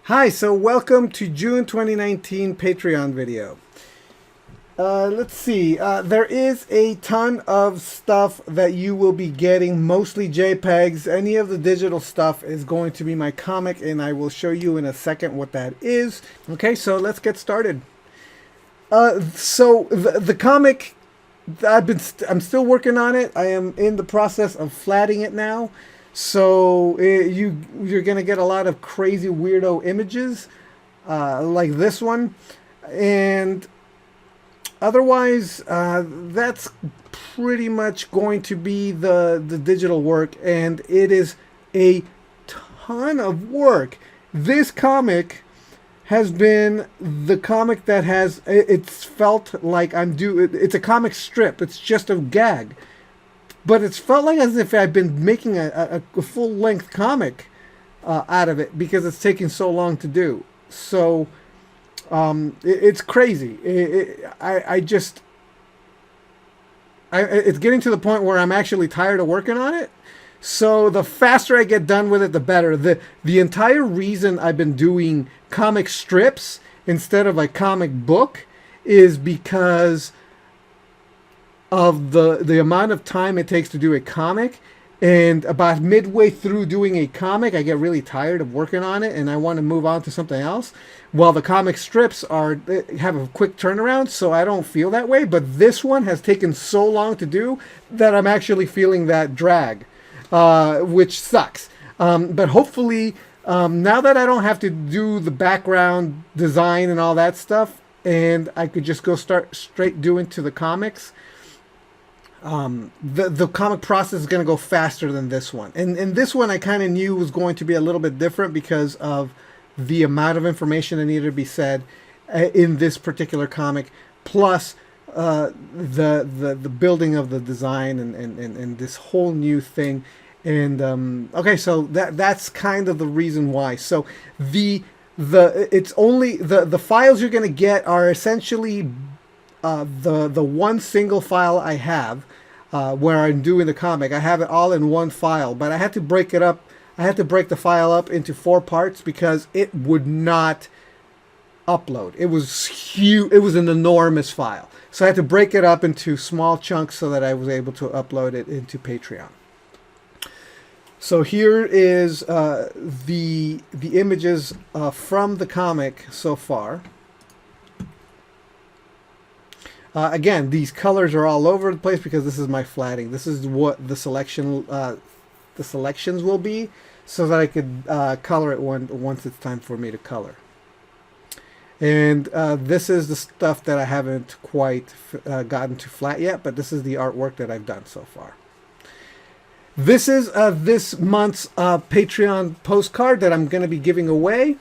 Hi, so welcome to June 2019 Patreon video. Let's see, there is a ton of stuff that you will be getting, mostly JPEGs. Any of the digital stuff is going to be my comic, and I will show you in a second what that is. Okay, so let's get started. The comic, I'm still working on it. I am in the process of flatting it now. So you're gonna get a lot of crazy weirdo images like this one, and otherwise that's pretty much going to be the digital work, and it is a ton of work. This comic has been the comic that it's felt like it's a comic strip. It's just a gag. But it's felt like as if I've been making a full-length comic out of it because it's taking so long to do. So it's crazy. It's getting to the point where I'm actually tired of working on it. So the faster I get done with it, the better. The entire reason I've been doing comic strips instead of a comic book is because of the amount of time it takes to do a comic, and about midway through doing a comic I get really tired of working on it and I want to move on to something else. Well, the comic strips have a quick turnaround, so I don't feel that way, but this one has taken so long to do that I'm actually feeling that drag, which sucks. But hopefully now that I don't have to do the background design and all that stuff, and I could just go start straight doing to the comics, the comic process is going to go faster than this one. And this one I kind of knew was going to be a little bit different because of the amount of information that needed to be said in this particular comic, plus the building of the design and this whole new thing. And okay, so that's kind of the reason why. So the files you're going to get are essentially the one single file I have where I'm doing the comic. I have it all in one file, but I had to break it up. I had to break the file up into 4 parts because it would not upload. It was huge. It was an enormous file. So I had to break it up into small chunks so that I was able to upload it into Patreon. So here is the images from the comic so far. Again, these colors are all over the place because this is my flatting. This is what the selections will be, so that I could color it once it's time for me to color. And this is the stuff that I haven't quite gotten to flat yet, but this is the artwork that I've done so far. This is this month's Patreon postcard that I'm going to be giving away.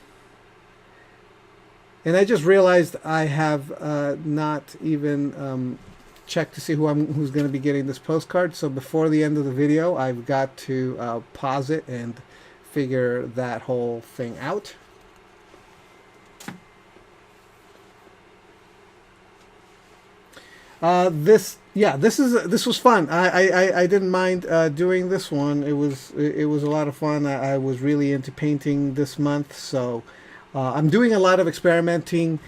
And I just realized I have not even checked to see who's going to be getting this postcard. So before the end of the video, I've got to pause it and figure that whole thing out. This was fun. I didn't mind doing this one. It was a lot of fun. I was really into painting this month, so I'm doing a lot of experimenting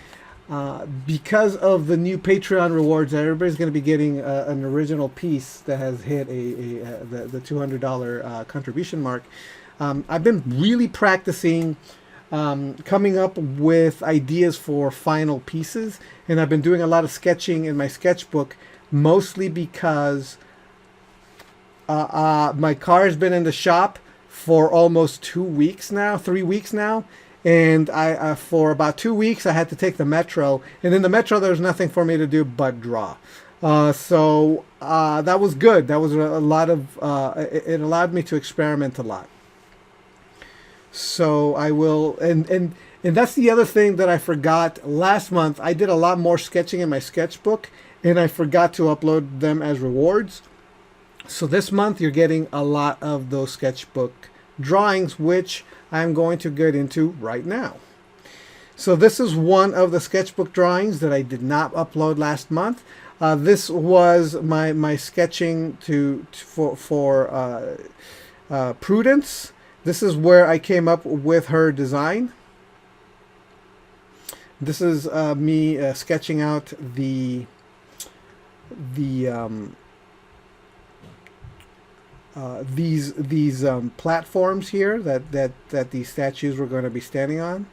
because of the new Patreon rewards. That everybody's going to be getting an original piece that has hit the $200 contribution mark. I've been really practicing coming up with ideas for final pieces, and I've been doing a lot of sketching in my sketchbook, mostly because my car has been in the shop for almost 3 weeks now. And for about 2 weeks, I had to take the metro. And in the metro, there was nothing for me to do but draw. So that was good. That was a lot of, it allowed me to experiment a lot. So I will, and that's the other thing that I forgot. Last month, I did a lot more sketching in my sketchbook, and I forgot to upload them as rewards. So this month, you're getting a lot of those sketchbook drawings, which I'm going to get into right now. So this is one of the sketchbook drawings that I did not upload last month. This was my sketching for Prudence. This is where I came up with her design. This is me sketching out the these platforms here that these statues were going to be standing on.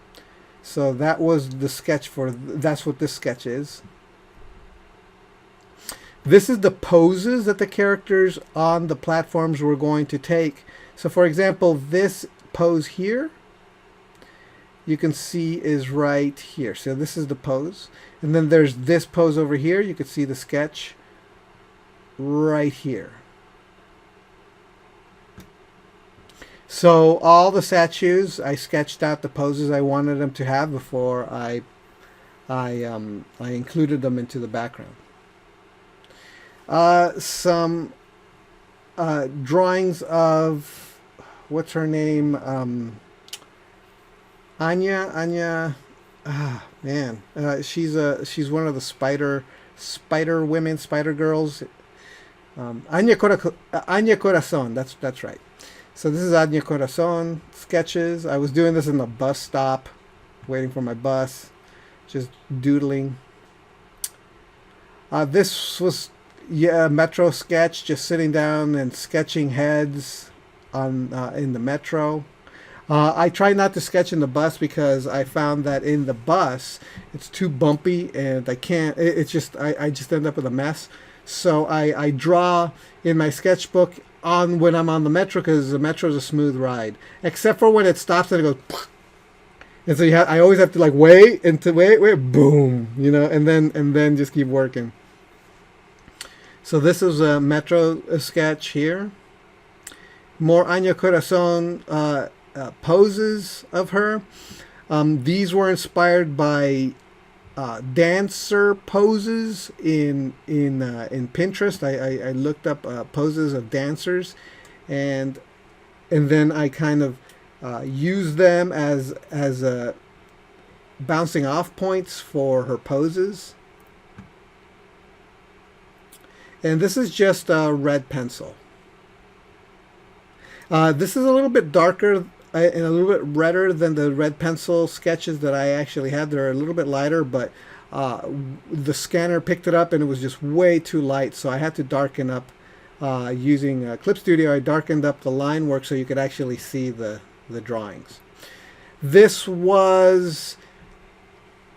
So that was the sketch for. That's what this sketch is. This is the poses that the characters on the platforms were going to take. So for example, this pose here, you can see is right here. So this is the pose. And then there's this pose over here. You can see the sketch right here. So all the statues, I sketched out the poses I wanted them to have before I included them into the background. Some drawings of, what's her name? Anya. Man, she's one of the spider women, spider girls. Anya Corazon. That's right. So this is Anya Corazon sketches. I was doing this in the bus stop, waiting for my bus, just doodling. This was a metro sketch, just sitting down and sketching heads on in the metro. I try not to sketch in the bus because I found that in the bus it's too bumpy and I can't. It's just I just end up with a mess. So I draw in my sketchbook on when I'm on the metro, because the metro is a smooth ride, except for when it stops and it goes, and so I always have to like wait, boom, and then just keep working. So this is a metro sketch here. More Anya Corazon poses of her. These were inspired by dancer poses in Pinterest. I looked up poses of dancers, and then I kind of used them as bouncing off points for her poses. And this is just a red pencil. This is a little bit darker and a little bit redder than the red pencil sketches that I actually had. They're a little bit lighter, but the scanner picked it up and it was just way too light, so I had to darken up using Clip Studio. I darkened up the line work so you could actually see the drawings. This was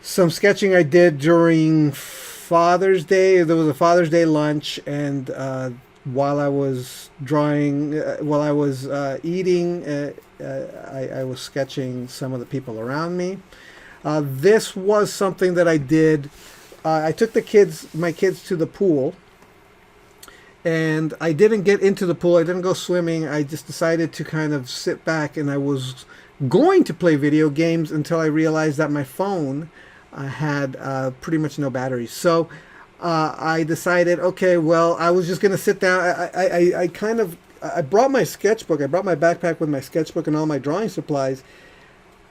some sketching I did during Father's Day. There was a Father's Day lunch, and while I was drawing, while I was eating, I was sketching some of the people around me. This was something that I did. I took my kids to the pool, and I didn't get into the pool. I didn't go swimming. I just decided to kind of sit back, and I was going to play video games until I realized that my phone had pretty much no batteries. So I decided, okay, well, I was just going to sit down. I brought my sketchbook. I brought my backpack with my sketchbook and all my drawing supplies,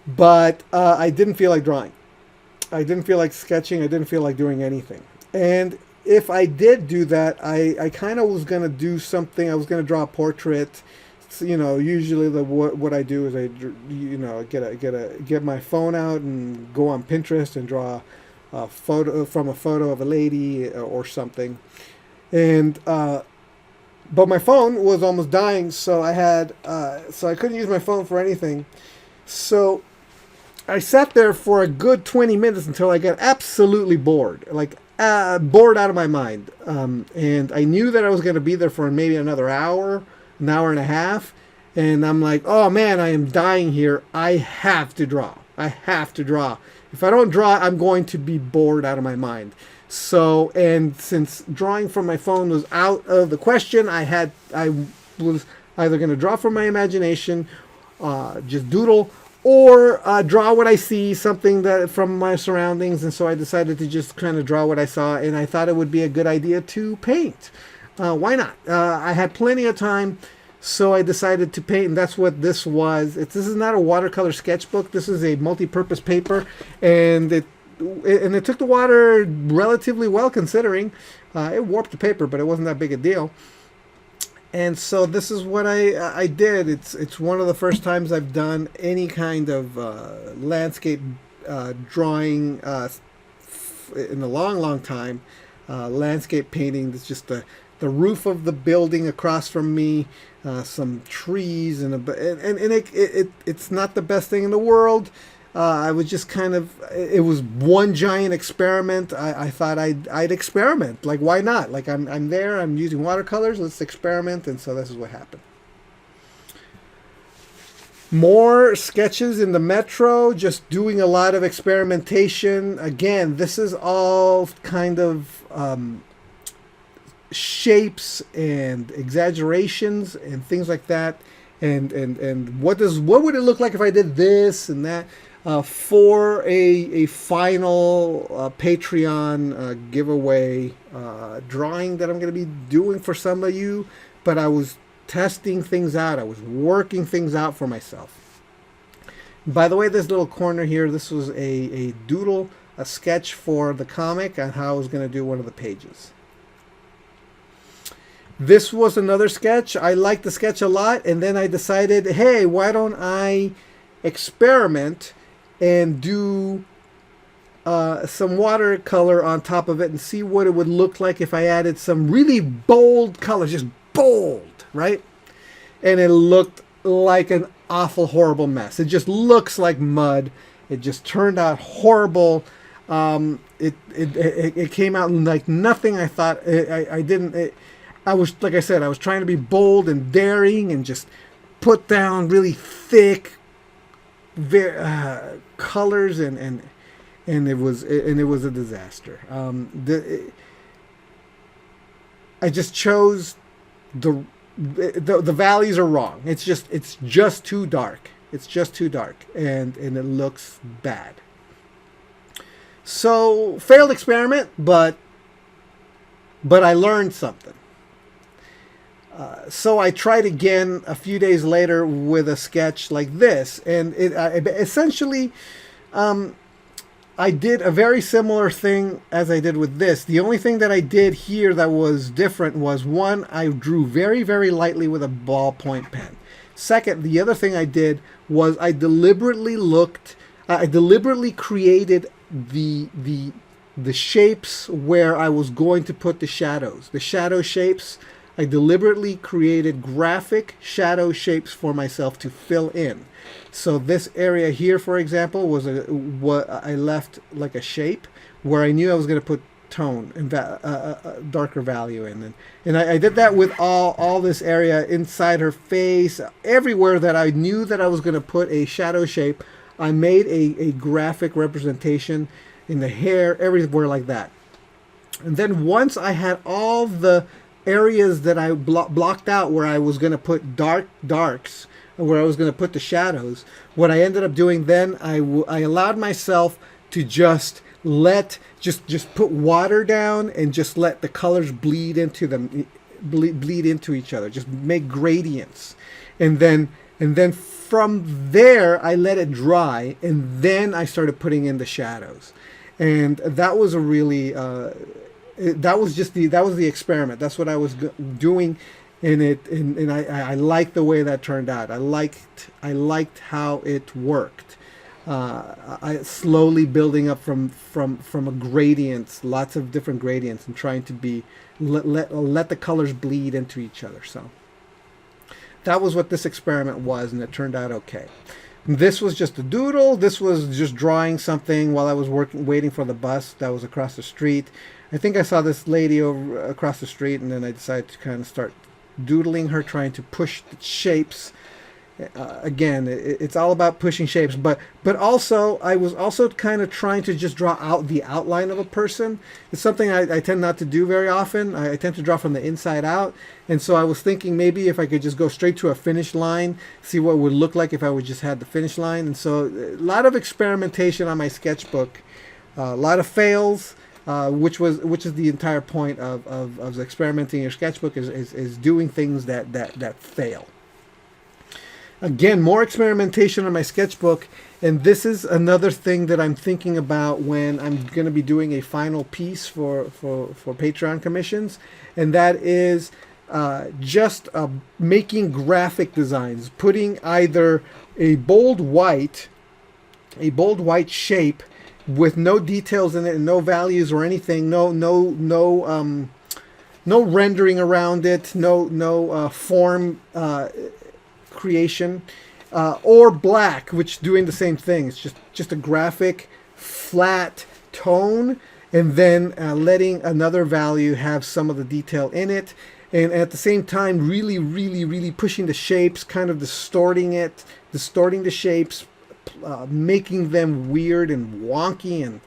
but I didn't feel like drawing. I didn't feel like sketching. I didn't feel like doing anything. And if I did do that, I kind of was going to do something. I was going to draw a portrait. So, usually what I do is I get my phone out and go on Pinterest and draw a photo of a lady or something. And but my phone was almost dying, so so I couldn't use my phone for anything. So I sat there for a good 20 minutes until I got absolutely bored, bored out of my mind. And I knew that I was going to be there for maybe another hour, an hour and a half. And I'm like, oh man, I am dying here. I have to draw. If I don't draw, I'm going to be bored out of my mind. So, and since drawing from my phone was out of the question, I was either going to draw from my imagination, just doodle, or draw what I see, something that from my surroundings. And so I decided to just kind of draw what I saw, and I thought it would be a good idea to paint. Why not? I had plenty of time, so I decided to paint, and that's what this was. This is not a watercolor sketchbook. This is a multi-purpose paper, and it took the water relatively well, considering it warped the paper, but it wasn't that big a deal. And so this is what I did. It's one of the first times I've done any kind of landscape drawing in a long time. Landscape painting. It's just the roof of the building across from me, some trees, and it's not the best thing in the world. I was just kind of, it was one giant experiment. I thought I'd experiment. Like, why not? Like, I'm there, I'm using watercolors, let's experiment. And so this is what happened. More sketches in the metro, just doing a lot of experimentation. Again, this is all kind of shapes and exaggerations and things like that. And what would it look like if I did this and that? For a final Patreon giveaway drawing that I'm going to be doing for some of you. But I was testing things out. I was working things out for myself. By the way, this little corner here, this was a doodle, a sketch for the comic on how I was going to do one of the pages. This was another sketch. I liked the sketch a lot, and then I decided, hey, why don't I experiment and do some watercolor on top of it and see what it would look like if I added some really bold colors, just bold, right? And it looked like an awful, horrible mess. It just looks like mud. It just turned out horrible. It came out like nothing I thought. I was, like I said, I was trying to be bold and daring and just put down really thick colors and it was a disaster. I just chose the values are wrong. It's just too dark. It's just too dark, and it looks bad. So failed experiment, but I learned something. So I tried again a few days later with a sketch like this, and essentially I did a very similar thing as I did with this. The only thing that I did here that was different was, one, I drew very, very lightly with a ballpoint pen. Second, the other thing I did was I deliberately created the shapes where I was going to put the shadows. The shadow shapes, I deliberately created graphic shadow shapes for myself to fill in. So this area here, for example, was what I left like a shape where I knew I was going to put tone and darker value in. And I did that with all this area inside her face, everywhere that I knew that I was going to put a shadow shape. I made a graphic representation in the hair, everywhere like that. And then once I had all the areas that I blocked out where I was going to put darks, where I was going to put the shadows, what I ended up doing then, I allowed myself to just put water down and just let the colors bleed into each other, just make gradients, and then from there I let it dry, and then I started putting in the shadows. And that was a really that was the experiment. That's what I was doing in it, and I liked the way that turned out. I liked how it worked. I slowly building up from a gradients, lots of different gradients, and trying to let the colors bleed into each other. So that was what this experiment was, and it turned out okay. This was just a doodle. This was just drawing something while I was waiting for the bus that was across the street. I think I saw this lady over across the street, and then I decided to kind of start doodling her, trying to push the shapes. Again, it's all about pushing shapes, but also I was also kind of trying to just draw out the outline of a person. It's something I tend not to do very often. I tend to draw from the inside out, and so I was thinking maybe if I could just go straight to a finish line, see what it would look like if I would just had the finish line. And so a lot of experimentation on my sketchbook, a lot of fails. Which is the entire point of experimenting your sketchbook is doing things that fail. Again, more experimentation on my sketchbook, and this is another thing that I'm thinking about when I'm going to be doing a final piece for Patreon commissions, and that is just making graphic designs, putting either a bold white bold white shape with no details in it, and no values or anything, no rendering around it, no form creation, or black, which doing the same thing. It's just a graphic flat tone, and then letting another value have some of the detail in it, and at the same time really pushing the shapes, kind of distorting the shapes, making them weird and wonky and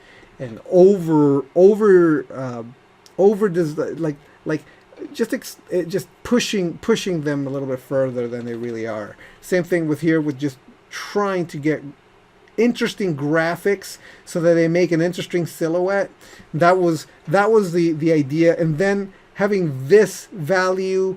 just pushing them a little bit further than they really are. Same thing with here, with just trying to get interesting graphics so that they make an interesting silhouette. That was the idea. And then having this value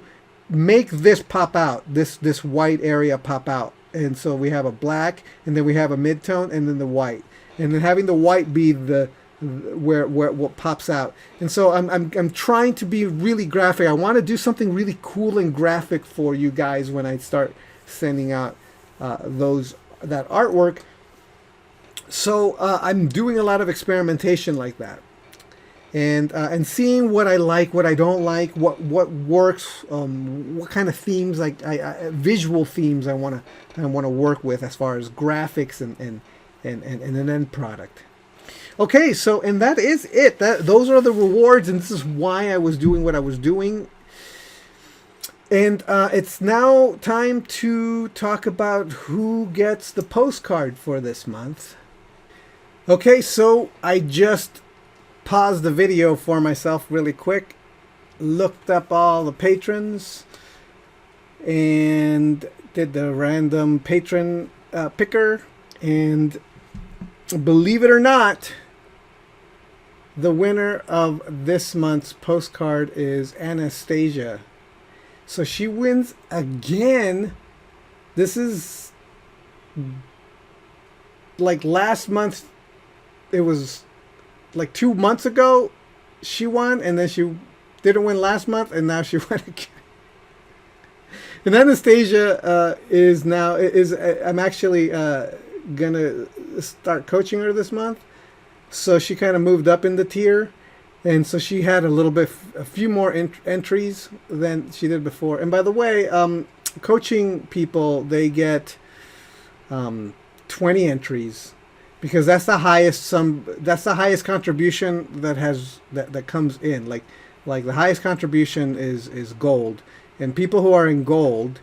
make this pop out, this white area pop out. And so we have a black, and then we have a mid-tone, and then the white, and then having the white be where what pops out. And so I'm trying to be really graphic. I want to do something really cool and graphic for you guys when I start sending out that artwork. So I'm doing a lot of experimentation like that, and seeing what I like, what I don't like, what works, what kind of themes, like visual themes I want to work with as far as graphics and an end product. Okay, so and that is it. Those are the rewards, and this is why I was doing what I was doing. And it's now time to talk about who gets the postcard for this month. Okay, so I just paused the video for myself really quick, looked up all the patrons, and did the random patron picker, and believe it or not, the winner of this month's postcard is Anastasia. So she wins again. This is like last month. It was like 2 months ago she won, and then she didn't win last month, and now she won again. And Anastasia I'm actually gonna start coaching her this month. So she kind of moved up in the tier, and so she had a few more entries than she did before. And by the way, coaching people, they get 20 entries, because that's the highest contribution that comes in. Like the highest contribution is gold, and people who are in gold,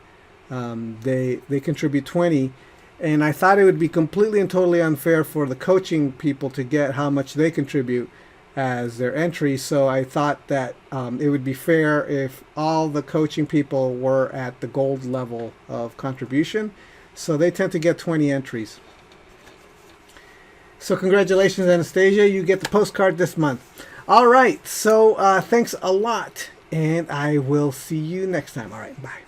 they contribute 20. And I thought it would be completely and totally unfair for the coaching people to get how much they contribute as their entry. So I thought that it would be fair if all the coaching people were at the gold level of contribution. So they tend to get 20 entries. So congratulations, Anastasia. You get the postcard this month. All right. So thanks a lot. And I will see you next time. All right. Bye.